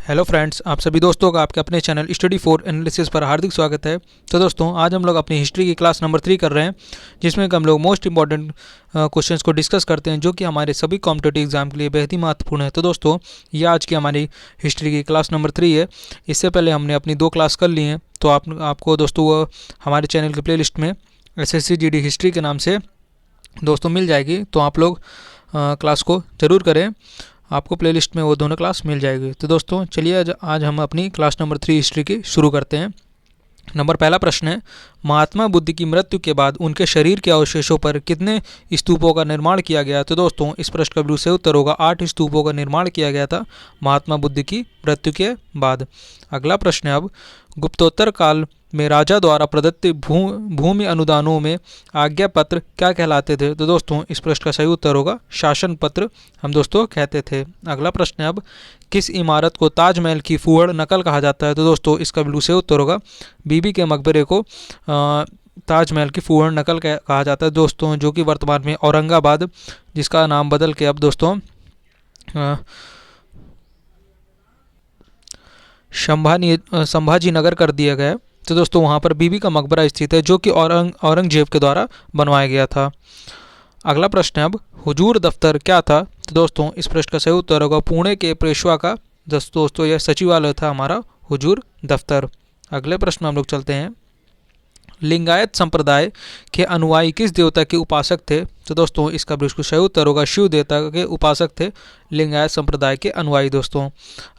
Hello friends, आप सभी दोस्तों का आपके अपने चैनल स्टडी फॉर एनालिसिस पर हार्दिक स्वागत है। तो दोस्तों, आज हम लोग अपनी हिस्ट्री की क्लास नंबर 3 कर रहे हैं, जिसमें कि हम लोग मोस्ट इंपॉर्टेंट क्वेश्चंस को डिस्कस करते हैं, जो कि हमारे सभी कॉम्पिटेटिव एग्जाम के लिए बेहद ही महत्वपूर्ण है। तो दोस्तों, ये आज की हमारी हिस्ट्री की क्लास नंबर 3 है। इससे पहले हमने अपनी 2 क्लास कर ली हैं, तो आपको दोस्तों वो हमारे चैनल के प्ले लिस्ट में SSC GD हिस्ट्री के नाम से दोस्तों मिल जाएगी। तो आप लोग क्लास को ज़रूर करें, आपको प्लेलिस्ट में वो दोनों क्लास मिल जाएगी। तो दोस्तों चलिए आज हम अपनी क्लास नंबर 3 हिस्ट्री की शुरू करते हैं। पहला प्रश्न है, महात्मा बुद्ध की मृत्यु के बाद उनके शरीर के अवशेषों पर कितने स्तूपों का निर्माण किया गया? तो दोस्तों, इस प्रश्न का बिल्कुल सही उत्तर होगा 8 स्तूपों का निर्माण किया गया था महात्मा बुद्ध की मृत्यु के बाद। अगला प्रश्न है, अब गुप्तोत्तर काल में राजा द्वारा प्रदत्त भूमि अनुदानों में आज्ञा पत्र क्या कहलाते थे? तो दोस्तों, इस प्रश्न का सही उत्तर होगा शासन पत्र हम दोस्तों कहते थे। अगला प्रश्न है, अब किस इमारत को ताजमहल की फूहड़ नकल कहा जाता है? तो दोस्तों, इसका बिल्कुल सही उत्तर होगा बीबी के मकबरे को ताजमहल की फूहड़ नकल कहा जाता है दोस्तों, जो कि वर्तमान में औरंगाबाद, जिसका नाम बदल के अब दोस्तों संभाजी नगर कर दिया गया है। तो दोस्तों, वहाँ पर बीबी का मकबरा स्थित है, जो कि औरंगजेब के द्वारा बनवाया गया था। अगला प्रश्न है, अब हुजूर दफ्तर क्या था? तो दोस्तों, इस प्रश्न का सही उत्तर होगा पुणे के पेशवा का दोस्तों यह सचिवालय था हमारा हुजूर दफ्तर। अगले प्रश्न में हम लोग चलते हैं, लिंगायत संप्रदाय के अनुयायी किस देवता के उपासक थे? तो दोस्तों, इसका बिल्कुल सही उत्तर होगा शिव देवता के उपासक थे लिंगायत संप्रदाय के अनुयायी दोस्तों।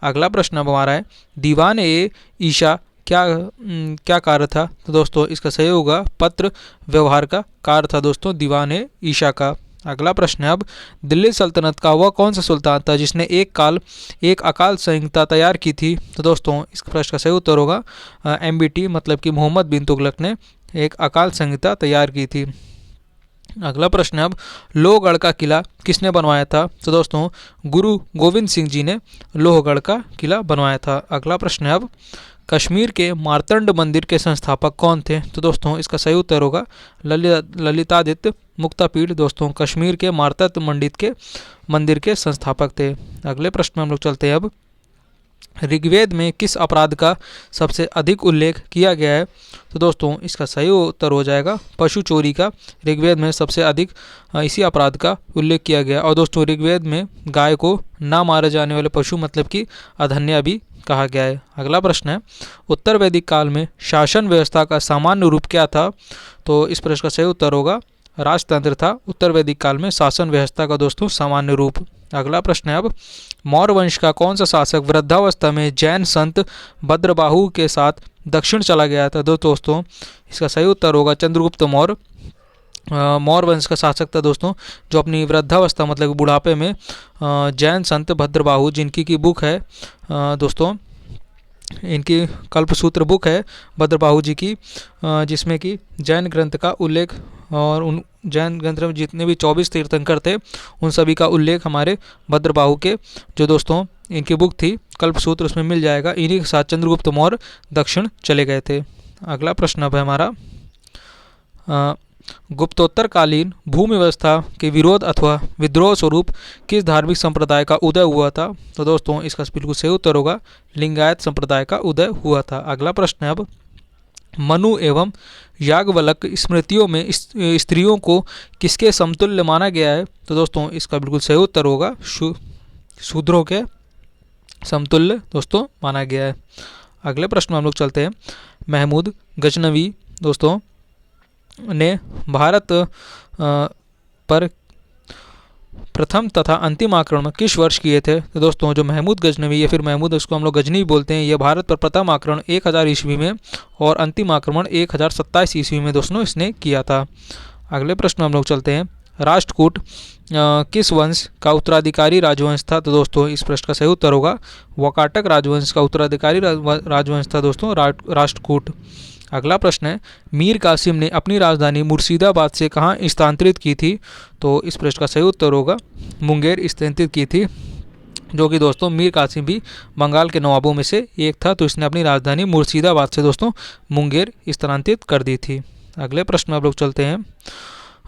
अगला प्रश्न अब हमारा है, दीवान ए ईशा क्या कार्य था? तो दोस्तों, इसका सही होगा पत्र व्यवहार का कार्य था दोस्तों दीवान ए ईशा का। अगला प्रश्न है, अब दिल्ली सल्तनत का वह कौन सा सुल्तान था जिसने एक अकाल संहिता तैयार की थी? तो दोस्तों, इस प्रश्न का सही उत्तर होगा MBT मतलब कि मोहम्मद बिन तुगलक ने एक अकाल संहिता तैयार की थी। अगला प्रश्न है, अब लोहगढ़ का किला किसने बनवाया था? तो दोस्तों, गुरु गोविंद सिंह जी ने लोहगढ़ का किला बनवाया था। अगला प्रश्न है, अब कश्मीर के मार्तंड मंदिर के संस्थापक कौन थे? तो दोस्तों, इसका सही उत्तर होगा ललितादित्य मुक्तापीठ दोस्तों कश्मीर के मार्तंड मंदिर के संस्थापक थे। अगले प्रश्न में हम लोग चलते हैं, अब ऋग्वेद में किस अपराध का सबसे अधिक उल्लेख किया गया है? तो दोस्तों, इसका सही उत्तर हो जाएगा पशु चोरी का ऋग्वेद में सबसे अधिक इसी अपराध का उल्लेख किया गया। और दोस्तों, ऋग्वेद में गाय को ना मारे जाने वाले पशु मतलब कि अधन्या भी कहा गया है। अगला प्रश्न है, उत्तर वैदिक काल में शासन व्यवस्था का सामान्य रूप क्या था? तो इस प्रश्न का सही उत्तर होगा राजतंत्र था उत्तर वैदिक काल में शासन व्यवस्था का दोस्तों सामान्य रूप। अगला प्रश्न है, अब मौर्य वंश का कौन सा शासक वृद्धावस्था में जैन संत भद्रबाहु के साथ दक्षिण चला गया था? तो दोस्तों, इसका सही उत्तर होगा चंद्रगुप्त मौर्य। मौर्य वंश का शासक था दोस्तों, जो अपनी वृद्धावस्था मतलब बुढ़ापे में जैन संत भद्रबाहु, जिनकी की बुक है दोस्तों, इनकी कल्पसूत्र बुक है भद्रबाहु जी की, जिसमें कि जैन ग्रंथ का उल्लेख और उन जैन ग्रंथ में जितने भी 24 तीर्थंकर थे उन सभी का उल्लेख हमारे भद्रबाहु के जो दोस्तों इनकी बुक थी कल्पसूत्र, उसमें मिल जाएगा। इन्हीं के साथ चंद्रगुप्त मौर्य दक्षिण चले गए थे। अगला प्रश्न अब है हमारा, गुप्तोत्तरकालीन भूमि व्यवस्था के विरोध अथवा विद्रोह स्वरूप किस धार्मिक संप्रदाय का उदय हुआ था? तो दोस्तों, इसका बिल्कुल सही उत्तर होगा लिंगायत संप्रदाय का उदय हुआ था। अगला प्रश्न है, अब मनु एवं याज्ञवल्क्य स्मृतियों में स्त्रियों को किसके समतुल्य माना गया है? तो दोस्तों, इसका बिल्कुल सही उत्तर होगा शूद्रों के समतुल्य दोस्तों माना गया है। अगले प्रश्न में हम लोग चलते हैं, महमूद गजनवी दोस्तों ने भारत पर प्रथम तथा अंतिम आक्रमण किस वर्ष किए थे? तो दोस्तों, जो महमूद गजनवी या फिर महमूद, उसको हम लोग गजनी बोलते हैं, यह भारत पर प्रथम आक्रमण 1000 ईस्वी में और अंतिम आक्रमण 1027 ईस्वी में दोस्तों इसने किया था। अगले प्रश्न में हम लोग चलते हैं, राष्ट्रकूट किस वंश का उत्तराधिकारी राजवंश था? तो दोस्तों, इस प्रश्न का सही उत्तर होगा वाकाटक राजवंश का उत्तराधिकारी राजवंश था दोस्तों राष्ट्रकूट। अगला प्रश्न है, मीर कासिम ने अपनी राजधानी मुर्शिदाबाद से कहाँ स्थानांतरित की थी? तो इस प्रश्न का सही उत्तर होगा मुंगेर स्थानांतरित की थी, जो कि दोस्तों मीर कासिम भी बंगाल के नवाबों में से एक था, तो इसने अपनी राजधानी मुर्शिदाबाद से दोस्तों मुंगेर स्थानांतरित कर दी थी। अगले प्रश्न में आप लोग चलते हैं,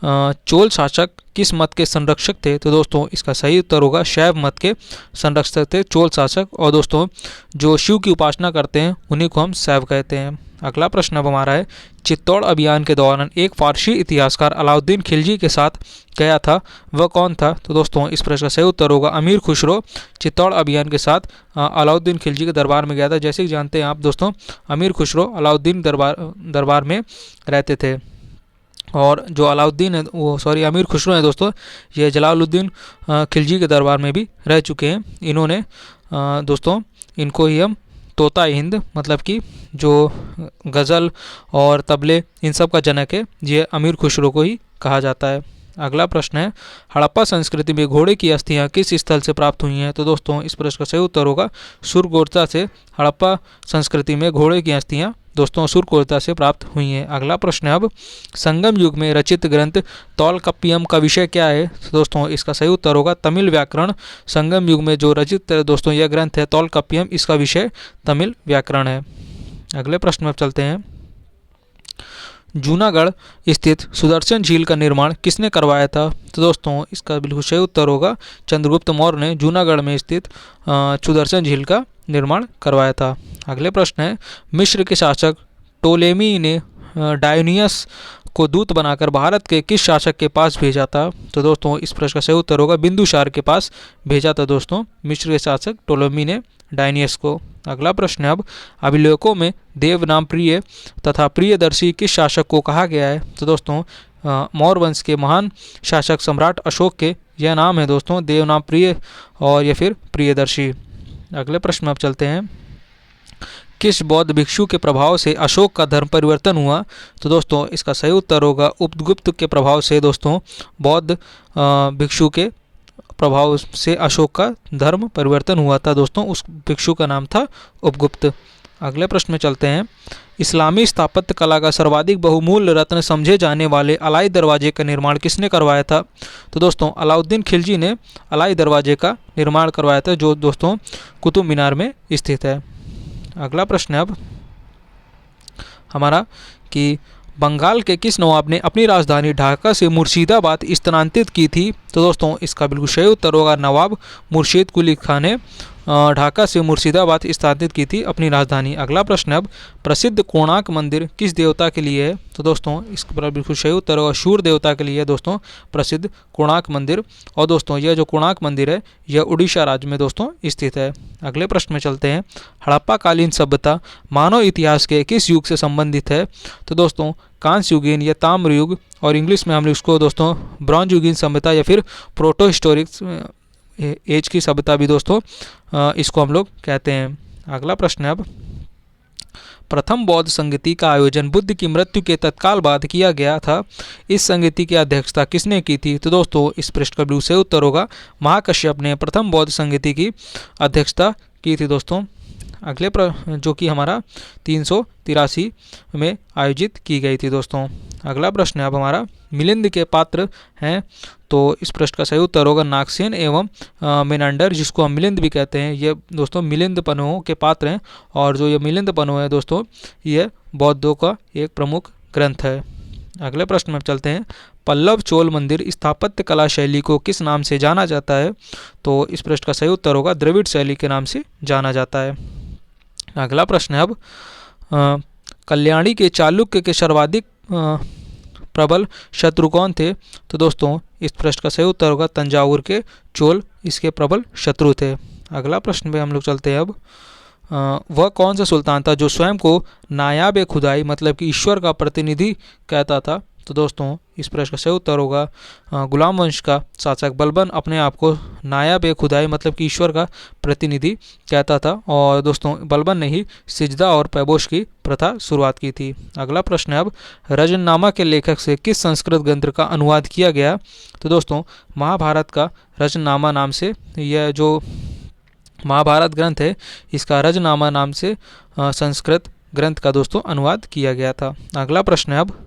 चोल शासक किस मत के संरक्षक थे? तो दोस्तों इसका सही उत्तर होगा शैव मत के संरक्षक थे चोल शासक। और दोस्तों जो शिव की उपासना करते हैं उन्हीं को हम शैव कहते हैं। अगला प्रश्न अब हमारा है, चित्तौड़ अभियान के दौरान एक फारसी इतिहासकार अलाउद्दीन खिलजी के साथ गया था, वह कौन था? तो दोस्तों इस प्रश्न का सही उत्तर होगा अमीर खुसरो चित्तौड़ अभियान के साथ अलाउद्दीन खिलजी के दरबार में गया था। जैसे कि जानते हैं आप दोस्तों, अमीर खुसरो अलाउद्दीन दरबार में रहते थे। और जो अलाउद्दीन है वो अमीर खुसरो हैं दोस्तों, ये जलालुद्दीन खिलजी के दरबार में भी रह चुके हैं। इन्होंने दोस्तों इनको ही हम तोता हिंद मतलब कि जो गज़ल और तबले इन सब का जनक है, ये अमीर खुसरो को ही कहा जाता है। अगला प्रश्न है, हड़प्पा संस्कृति में घोड़े की अस्थियां किस स्थल से प्राप्त हुई हैं? तो दोस्तों इस प्रश्न का सही उत्तर होगा सुरकोर्ता से। हड़प्पा संस्कृति में घोड़े की अस्थियां दोस्तों सुरकोर्ता से प्राप्त हुई हैं। अगला प्रश्न है, अब संगम युग में रचित ग्रंथ तौलकप्पियम का विषय क्या है? तो दोस्तों इसका सही उत्तर होगा तमिल व्याकरण। संगम युग में जो रचित दोस्तों यह ग्रंथ है तौलकप्पियम, इसका विषय तमिल व्याकरण है। अगले प्रश्न में चलते हैं, जूनागढ़ स्थित सुदर्शन झील का निर्माण किसने करवाया था? तो दोस्तों इसका बिल्कुल सही उत्तर होगा चंद्रगुप्त मौर्य ने जूनागढ़ में स्थित सुदर्शन झील का निर्माण करवाया था। अगले प्रश्न है, मिस्र के शासक टोलेमी ने डायोनियस को दूत बनाकर भारत के किस शासक के पास भेजा था? तो दोस्तों इस प्रश्न का सही उत्तर होगा बिंदुसार के पास भेजा था दोस्तों मिस्र के शासक टोलेमी ने डायनियस को। अगला प्रश्न है, अब अभिलेखों में देव नाम प्रिय तथा प्रियदर्शी किस शासक को कहा गया है? तो दोस्तों मौर्य वंश के महान शासक सम्राट अशोक के यह नाम है दोस्तों देव नाम प्रिय और या फिर प्रियदर्शी। अगले प्रश्न में अब चलते हैं, किस बौद्ध भिक्षु के प्रभाव से अशोक का धर्म परिवर्तन हुआ? तो दोस्तों इसका सही उत्तर होगा उपगुप्त के प्रभाव से दोस्तों बौद्ध भिक्षु के प्रभाव से अशोक का धर्म परिवर्तन हुआ था दोस्तों। उस भिक्षु का नाम था उपगुप्त। अगले प्रश्न में चलते हैं, इस्लामी स्थापत्य कला का सर्वाधिक बहुमूल्य रत्न समझे जाने वाले अलाई दरवाजे का निर्माण किसने करवाया था? तो दोस्तों अलाउद्दीन खिलजी ने अलाई दरवाजे का निर्माण करवाया था, जो दोस्तों कुतुब मीनार में स्थित है। अगला प्रश्न है अब हमारा कि बंगाल के किस नवाब ने अपनी राजधानी ढाका से मुर्शिदाबाद स्थानांतरित की थी? तो दोस्तों इसका बिल्कुल सही उत्तर होगा नवाब मुर्शीद कुली खान ने ढाका से मुर्शिदाबाद स्थानांतरित की थी अपनी राजधानी। अगला प्रश्न अब प्रसिद्ध कोणार्क मंदिर किस देवता के लिए है? तो दोस्तों इसका बिल्कुल सही उत्तर होगा सूर्य देवता के लिए दोस्तों प्रसिद्ध कोणार्क मंदिर। और दोस्तों यह जो कोणार्क मंदिर है यह उड़ीसा राज्य में दोस्तों स्थित है। अगले प्रश्न में चलते हैं, हड़प्पा कालीन सभ्यता मानव इतिहास के किस युग से संबंधित है? तो दोस्तों कांस्य युगीन या ताम्र युग, और इंग्लिश में हम इसको दोस्तों ब्रॉन्ज युगीन सभ्यता या फिर प्रोटो हिस्टोरिक एज की सभ्यता भी दोस्तों इसको हम लोग कहते हैं। अगला प्रश्न है, अब प्रथम बौद्ध संगति का आयोजन बुद्ध की मृत्यु के तत्काल बाद किया गया था, इस संगति की अध्यक्षता किसने की थी? तो दोस्तों इस प्रश्न का बिल्कुल सही उत्तर होगा महाकश्यप ने प्रथम बौद्ध संगति की अध्यक्षता की थी दोस्तों। अगले जो कि हमारा 383 में आयोजित की गई थी दोस्तों। अगला प्रश्न है, अब हमारा मिलिंद के पात्र हैं, तो इस प्रश्न का सही उत्तर होगा नागसेन एवं मेनांडर, जिसको हम मिलिंद भी कहते हैं। ये दोस्तों मिलिंद पन्हों के पात्र हैं, और जो ये मिलिंद पन्हों है दोस्तों ये बौद्धों का एक प्रमुख ग्रंथ है। अगले प्रश्न में चलते हैं, पल्लव चोल मंदिर स्थापत्य कला शैली को किस नाम से जाना जाता है? तो इस प्रश्न का सही उत्तर होगा द्रविड़ शैली के नाम से जाना जाता है। अगला प्रश्न है, अब कल्याणी के चालुक्य के सर्वाधिक प्रबल शत्रु कौन थे? तो दोस्तों इस प्रश्न का सही उत्तर होगा तंजावुर के चोल इसके प्रबल शत्रु थे। अगला प्रश्न पे हम लोग चलते हैं, अब वह कौन सा सुल्तान था जो स्वयं को नायाब खुदाई मतलब कि ईश्वर का प्रतिनिधि कहता था? तो दोस्तों इस प्रश्न का सही उत्तर होगा गुलाम वंश का शासक बलबन अपने आप को नायाब खुदाई मतलब कि ईश्वर का प्रतिनिधि कहता था, और दोस्तों बलबन ने ही सिजदा और पैबोश की प्रथा शुरुआत की थी। अगला प्रश्न है, अब रजननामा के लेखक से किस संस्कृत ग्रंथ का अनुवाद किया गया? तो दोस्तों महाभारत का रजननामा नाम से यह जो महाभारत ग्रंथ है इसका रजनामा नाम से संस्कृत ग्रंथ का दोस्तों अनुवाद किया गया था। अगला प्रश्न है, अब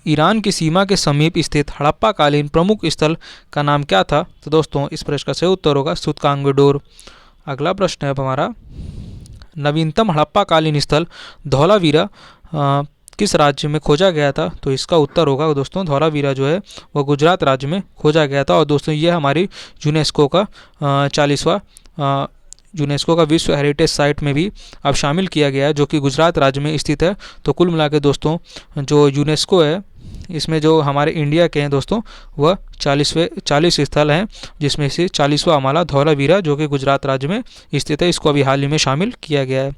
ईरान की सीमा के समीप स्थित हड़प्पा कालीन प्रमुख स्थल का नाम क्या था? तो दोस्तों इस प्रश्न का सही उत्तर होगा सुतकांगडोर। अगला प्रश्न है, अब हमारा नवीनतम हड़प्पा कालीन स्थल धौलावीरा किस राज्य में खोजा गया था? तो इसका उत्तर होगा दोस्तों धौलावीरा जो है वह गुजरात राज्य में खोजा गया था। और दोस्तों ये हमारी यूनेस्को का 40वां यूनेस्को का विश्व हेरिटेज साइट में भी अब शामिल किया गया है, जो कि गुजरात राज्य में स्थित है। तो कुल मिला के दोस्तों जो यूनेस्को है इसमें जो हमारे इंडिया के हैं दोस्तों वह 40 स्थल हैं, जिसमें से 40वां हमारा धौलावीरा जो कि गुजरात राज्य में स्थित है, इसको अभी हाल ही में शामिल किया गया है।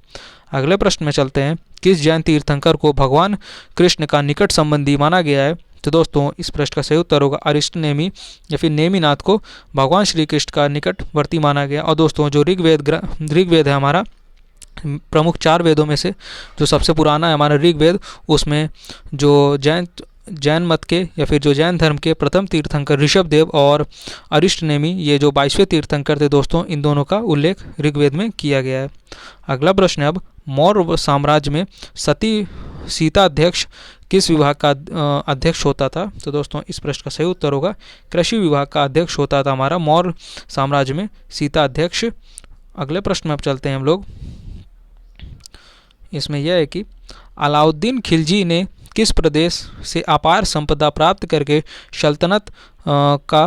अगले प्रश्न में चलते हैं। किस जैन तीर्थंकर को भगवान कृष्ण का निकट संबंधी माना गया है? तो दोस्तों इस प्रश्न का सही उत्तर होगा अरिष्ट नेमी या फिर नेमीनाथ को भगवान श्री कृष्ण का निकटवर्ती माना गया। और दोस्तों जो ऋग्वेद है हमारा प्रमुख 4 वेदों में से जो सबसे पुराना है हमारा ऋग्वेद, उसमें जो जैन मत के या फिर जो जैन धर्म के प्रथम तीर्थंकर ऋषभदेव और अरिष्ट नेमी ये जो 22वें तीर्थंकर थे दोस्तों, इन दोनों का उल्लेख ऋग्वेद में किया गया है। अगला प्रश्न है अब मौर्य साम्राज्य में सीता अध्यक्ष किस विभाग का अध्यक्ष होता था? तो दोस्तों इस प्रश्न का सही उत्तर होगा कृषि विभाग का अध्यक्ष होता था हमारा मौर्य साम्राज्य में सीता अध्यक्ष। अगले प्रश्न में अब चलते हैं हम लोग। इसमें यह है कि अलाउद्दीन खिलजी ने किस प्रदेश से अपार संपदा प्राप्त करके सल्तनत का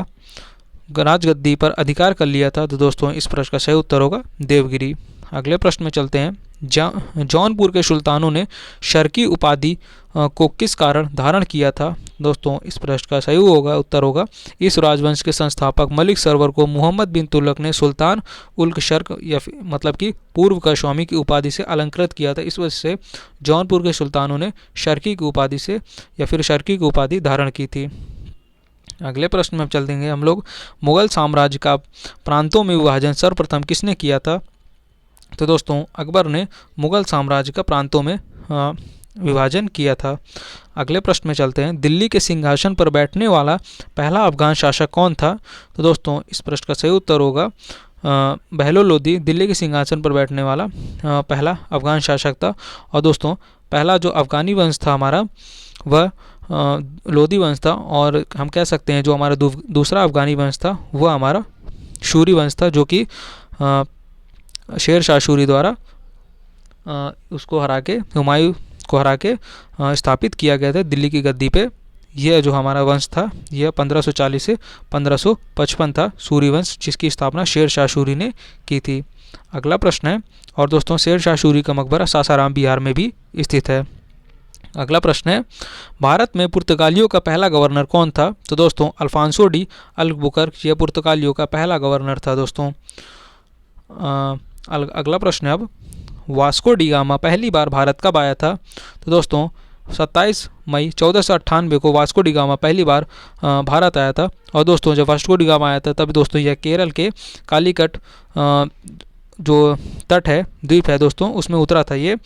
राजगद्दी पर अधिकार कर लिया था? तो दोस्तों इस प्रश्न का सही उत्तर होगा देवगिरी। अगले प्रश्न में चलते हैं। जौनपुर के सुल्तानों ने शर्की उपाधि को किस कारण धारण किया था? दोस्तों इस प्रश्न का सही उत्तर होगा इस राजवंश के संस्थापक मलिक सरवर को मोहम्मद बिन तुगलक ने सुल्तान उल्क शर्क या मतलब कि पूर्व का स्वामी की उपाधि से अलंकृत किया था। इस वजह से जौनपुर के सुल्तानों ने शर्की की उपाधि से या फिर शर्की की उपाधि धारण की थी। अगले प्रश्न में चल देंगे हम लोग। मुगल साम्राज्य का प्रांतों में विभाजन सर्वप्रथम किसने किया था? तो दोस्तों अकबर ने मुगल साम्राज्य का प्रांतों में विभाजन किया था। अगले प्रश्न में चलते हैं। दिल्ली के सिंहासन पर बैठने वाला पहला अफगान शासक कौन था? तो दोस्तों इस प्रश्न का सही उत्तर होगा बहलोल लोदी दिल्ली के सिंहासन पर बैठने वाला पहला अफगान शासक था। और दोस्तों पहला जो अफगानी वंश था हमारा वह लोदी वंश था। और हम कह सकते हैं जो हमारा दूसरा अफगानी वंश था वह हमारा शूरी वंश था, जो कि शेर शाह सूरी द्वारा उसको हरा के हुमायूं को हरा के स्थापित किया गया था दिल्ली की गद्दी पे। यह जो हमारा वंश था यह 1540 से 1555 था, सूरी वंश, जिसकी स्थापना शेर शाह सूरी ने की थी। अगला प्रश्न है। और दोस्तों शेर शाह सूरी का मकबरा सासाराम बिहार में भी स्थित है। अगला प्रश्न है। भारत में पुर्तगालियों का पहला गवर्नर कौन था? तो दोस्तों अल्फांसो डी अल्बुकर्क यह पुर्तगालियों का पहला गवर्नर था दोस्तों। अगला प्रश्न है अब वास्को डी गामा पहली बार भारत कब आया था? तो दोस्तों 27 मई 1498 को वास्को डी गामा पहली बार भारत आया था। और दोस्तों जब वास्को डी गामा आया था तब दोस्तों यह केरल के कालीकट जो तट है द्वीप है दोस्तों उसमें उतरा था ये।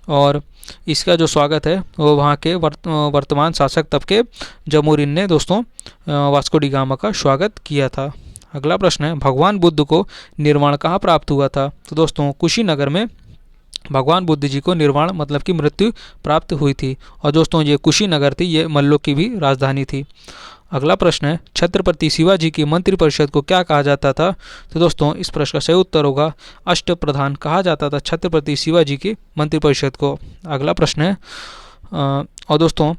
और इसका जो स्वागत है वो वहाँ के वर्तमान शासक तब के जमोरिन ने दोस्तों वास्को डी गामा का स्वागत किया था। अगला प्रश्न है। भगवान बुद्ध को निर्वाण कहाँ प्राप्त हुआ था? तो दोस्तों कुशीनगर में भगवान बुद्ध जी को निर्वाण मतलब कि मृत्यु प्राप्त हुई थी। और दोस्तों ये कुशीनगर थी, ये मल्लों की भी राजधानी थी। अगला प्रश्न है। छत्रपति शिवाजी की मंत्रिपरिषद को क्या कहा जाता था? तो दोस्तों इस प्रश्न का सही उत्तर होगा अष्टप्रधान कहा जाता था छत्रपति शिवाजी की मंत्रिपरिषद को। अगला प्रश्न है। और दोस्तों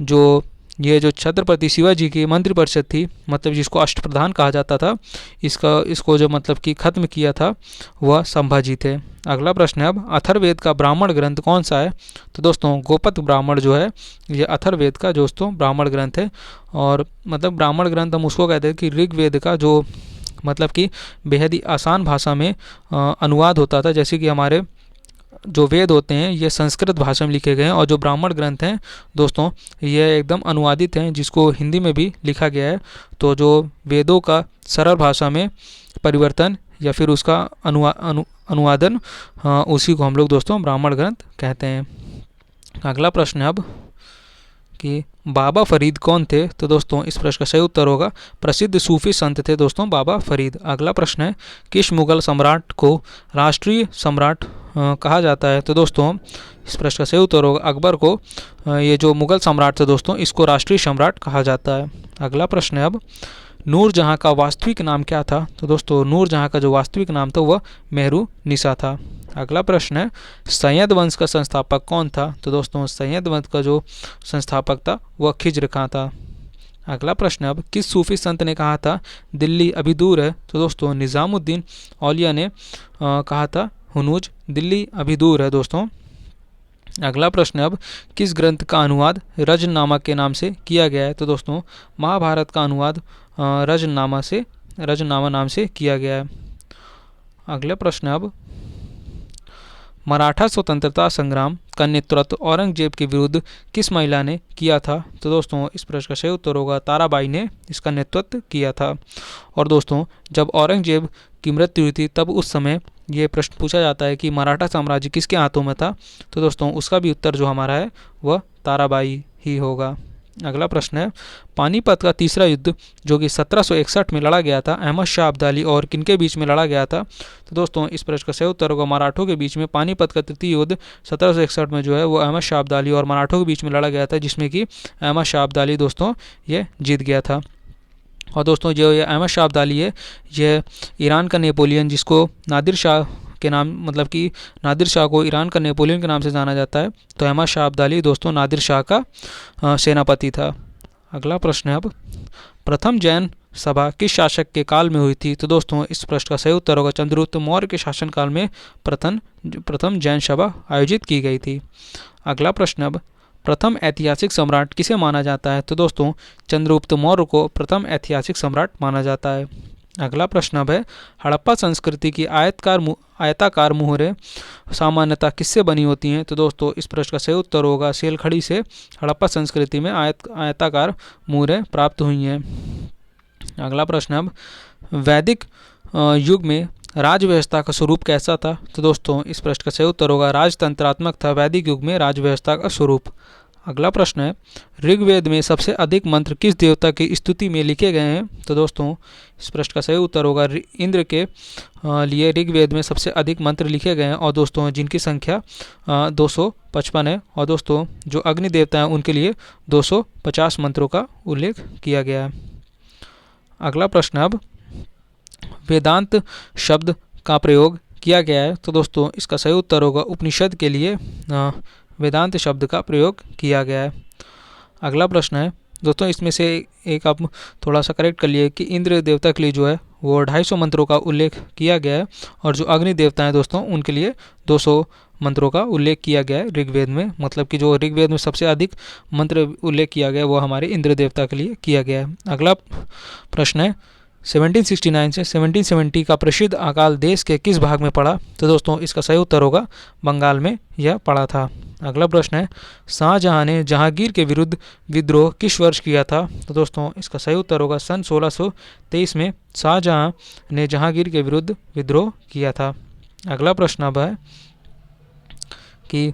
जो ये जो छत्रपति शिवाजी की मंत्रिपरिषद थी मतलब जिसको अष्टप्रधान कहा जाता था, इसको जो मतलब कि खत्म किया था वह संभाजी थे। अगला प्रश्न है अब अथर्ववेद का ब्राह्मण ग्रंथ कौन सा है? तो दोस्तों गोपत ब्राह्मण जो है ये अथर्ववेद का दोस्तों ब्राह्मण ग्रंथ है। और मतलब ब्राह्मण ग्रंथ हम उसको कहते हैं कि ऋग्वेद का जो मतलब कि बेहद ही आसान भाषा में अनुवाद होता था। जैसे कि हमारे जो वेद होते हैं ये संस्कृत भाषा में लिखे गए हैं और जो ब्राह्मण ग्रंथ हैं दोस्तों ये एकदम अनुवादित हैं जिसको हिंदी में भी लिखा गया है। तो जो वेदों का सरल भाषा में परिवर्तन या फिर उसका अनुवादन उसी को हम लोग दोस्तों ब्राह्मण ग्रंथ कहते हैं। अगला प्रश्न है अब कि बाबा फरीद कौन थे? तो दोस्तों इस प्रश्न का सही उत्तर होगा प्रसिद्ध सूफी संत थे दोस्तों बाबा फरीद। अगला प्रश्न है। किस मुगल सम्राट को राष्ट्रीय सम्राट कहा जाता है? तो दोस्तों इस प्रश्न का सही उत्तर होगा अकबर को ये जो मुगल सम्राट थे दोस्तों इसको राष्ट्रीय सम्राट कहा जाता है। अगला प्रश्न है अब नूरजहाँ का वास्तविक नाम क्या था? तो दोस्तों नूरजहाँ का जो वास्तविक नाम था वह मेहरू निसा था। अगला प्रश्न है, सैयद वंश का संस्थापक कौन था? तो दोस्तों सैयद वंश का जो संस्थापक था वह खिज्र खां था। अगला प्रश्न अब, किस सूफी संत ने कहा था दिल्ली अभी दूर है? तो दोस्तों निज़ामुद्दीन औलिया ने कहा था हुनूज दिल्ली अभी दूर है दोस्तों। अगला प्रश्न अब, किस ग्रंथ का अनुवाद रजनामा के नाम से किया गया है? तो दोस्तों महाभारत का अनुवाद रजनामा नाम से किया गया है। अगला प्रश्न अब, मराठा स्वतंत्रता संग्राम का नेतृत्व औरंगजेब के विरुद्ध किस महिला ने किया था? तो दोस्तों इस प्रश्न का सही उत्तर होगा ताराबाई ने इसका नेतृत्व किया था। और दोस्तों जब औरंगजेब की मृत्यु हुई थी तब उस समय ये प्रश्न पूछा जाता है कि मराठा साम्राज्य किसके हाथों में था? तो दोस्तों उसका भी उत्तर जो हमारा है वह ताराबाई ही होगा। अगला प्रश्न है, पानीपत का तीसरा युद्ध जो कि 1761 में लड़ा गया था, अहमद शाह अब्दाली और किनके बीच में लड़ा गया था? तो दोस्तों इस प्रश्न का सही उत्तर होगा मराठों के बीच में। पानीपत का तृतीय युद्ध 1761 में जो है वो अहमद शाह अब्दाली और मराठों के बीच में लड़ा गया था, जिसमें कि अहमद शाह अब्दाली दोस्तों ये जीत गया था। और दोस्तों जो ये अहमद शाह अब्दाली है ये ईरान का नेपोलियन, जिसको नादिर शाह के नाम मतलब कि नादिर शाह को ईरान का नेपोलियन के नाम से जाना जाता है, तो अहमद शाह अब्दाली दोस्तों नादिर शाह का सेनापति था। अगला प्रश्न है अब, प्रथम जैन सभा किस शासक के काल में हुई थी? तो दोस्तों इस प्रश्न का सही उत्तर होगा चंद्रगुप्त मौर्य के शासनकाल में प्रथम जैन सभा आयोजित की गई थी। अगला प्रश्न अब, प्रथम ऐतिहासिक सम्राट किसे माना जाता है? तो दोस्तों चंद्रगुप्त मौर्य को प्रथम ऐतिहासिक सम्राट माना जाता है। अगला प्रश्न अब है, हड़प्पा संस्कृति की आयताकार मुहरें सामान्यतः किससे बनी होती हैं? तो दोस्तों इस प्रश्न का सही उत्तर होगा सेलखड़ी से हड़प्पा संस्कृति में आयताकार मुहरें प्राप्त हुई हैं। अगला प्रश्न अब, वैदिक युग में राज व्यवस्था का स्वरूप कैसा था? तो दोस्तों इस प्रश्न का सही उत्तर होगा राजतंत्रात्मक था वैदिक युग में राज व्यवस्था का स्वरूप। अगला प्रश्न है, ऋग्वेद में सबसे अधिक मंत्र किस देवता की स्तुति में लिखे गए हैं? तो दोस्तों इस प्रश्न का सही उत्तर होगा इंद्र के लिए ऋग्वेद में सबसे अधिक मंत्र लिखे गए हैं, और दोस्तों जिनकी संख्या 255 है। और दोस्तों जो अग्नि देवता हैं उनके लिए 250 मंत्रों का उल्लेख किया गया है। अगला प्रश्न अब, वेदांत शब्द का प्रयोग किया गया है? तो दोस्तों इसका सही उत्तर होगा उपनिषद के लिए वेदांत शब्द का प्रयोग किया गया है। अगला प्रश्न है दोस्तों, इसमें से एक आप थोड़ा सा करेक्ट कर लिए कि इंद्र देवता के लिए जो है वो 250 मंत्रों का उल्लेख किया गया है, और जो अग्नि देवता हैं दोस्तों उनके लिए 200 मंत्रों का उल्लेख किया गया है ऋग्वेद में। मतलब कि जो ऋग्वेद में सबसे अधिक मंत्र उल्लेख किया गया है वो हमारे इंद्र देवता के लिए किया गया है। अगला प्रश्न है, 1769 से 1770 का प्रसिद्ध अकाल देश के किस भाग में पड़ा? तो दोस्तों इसका सही उत्तर होगा बंगाल में यह पड़ा था। अगला प्रश्न है, शाहजहां ने जहांगीर के विरुद्ध विद्रोह किस वर्ष किया था? तो दोस्तों इसका सही उत्तर होगा सन 1623 में शाहजहां ने जहांगीर के विरुद्ध विद्रोह किया था। अगला प्रश्न अब है कि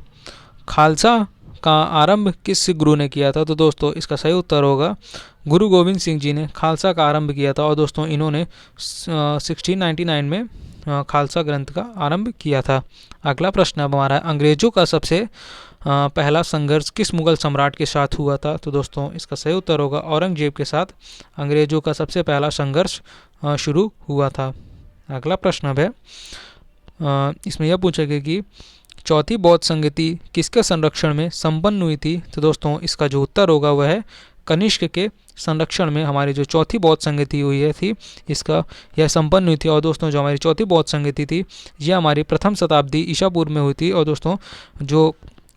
खालसा का आरंभ किस गुरु ने किया था? तो दोस्तों इसका सही उत्तर होगा गुरु गोविंद सिंह जी ने खालसा का आरंभ किया था, और दोस्तों इन्होंने 1699 में खालसा ग्रंथ का आरंभ किया था। अगला प्रश्न अब हमारा, अंग्रेजों का सबसे पहला संघर्ष किस मुगल सम्राट के साथ हुआ था? तो दोस्तों इसका सही उत्तर होगा औरंगजेब के साथ अंग्रेजों का सबसे पहला संघर्ष शुरू हुआ था। अगला प्रश्न अब है, इसमें यह पूछा गया कि चौथी बौद्ध संगति किसके संरक्षण में संपन्न हुई थी? तो दोस्तों इसका जो उत्तर होगा वह है कनिष्क के संरक्षण में हमारी जो चौथी बौद्ध संगति हुई है थी इसका यह संपन्न हुई थी। और दोस्तों जो हमारी चौथी बौद्ध संगति थी यह हमारी प्रथम शताब्दी ईसा पूर्व में हुई थी, और दोस्तों जो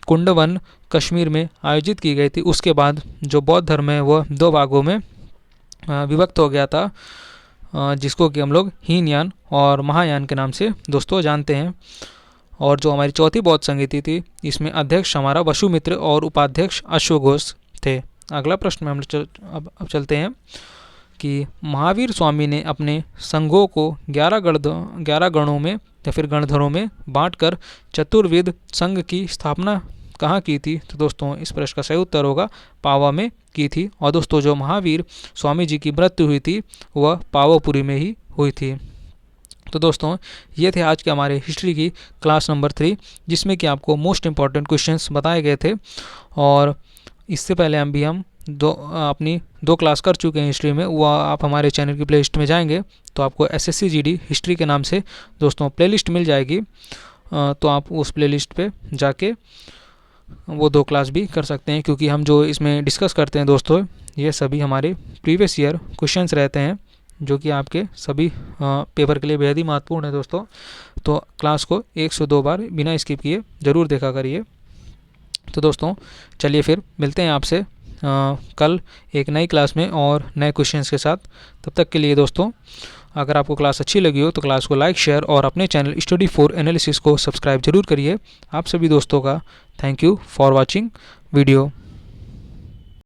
कुंडवन कश्मीर में आयोजित की गई थी उसके बाद जो बौद्ध धर्म है वह 2 भागों में विभक्त हो गया था, जिसको कि हम लोग हीनयान और महायान के नाम से दोस्तों जानते हैं। और जो हमारी चौथी बौद्ध संगति थी इसमें अध्यक्ष हमारा वसुमित्र और उपाध्यक्ष अश्वघोष थे। अगला प्रश्न में हम अब चलते हैं कि महावीर स्वामी ने अपने संघों को 11 गणों में या फिर गणधरों में बांटकर चतुर्विध संघ की स्थापना कहाँ की थी? तो दोस्तों इस प्रश्न का सही उत्तर होगा पावा में की थी। और दोस्तों जो महावीर स्वामी जी की मृत्यु हुई थी वह पावापुरी में ही हुई थी। तो दोस्तों ये थे आज के हमारे हिस्ट्री की क्लास नंबर 3, जिसमें कि आपको मोस्ट इम्पॉर्टेंट क्वेश्चंस बताए गए थे। और इससे पहले हम अपनी 2 क्लास कर चुके हैं हिस्ट्री में, वो आप हमारे चैनल की प्लेलिस्ट में जाएंगे तो आपको SSC GD हिस्ट्री के नाम से दोस्तों प्लेलिस्ट मिल जाएगी। तो आप उस प्लेलिस्ट पे जाके वो 2 क्लास भी कर सकते हैं, क्योंकि हम जो इसमें डिस्कस करते हैं दोस्तों, ये सभी हमारे प्रीवियस ईयर क्वेश्चंस रहते हैं, जो कि आपके सभी पेपर के लिए बेहद ही महत्वपूर्ण है दोस्तों। तो क्लास को 1 से 2 बार बिना स्किप किए ज़रूर देखा करिए। तो दोस्तों चलिए फिर मिलते हैं आपसे कल एक नई क्लास में और नए क्वेश्चंस के साथ। तब तक के लिए दोस्तों, अगर आपको क्लास अच्छी लगी हो तो क्लास को लाइक, शेयर और अपने चैनल स्टडी फॉर एनालिसिस को सब्सक्राइब जरूर करिए। आप सभी दोस्तों का thank you for watching video.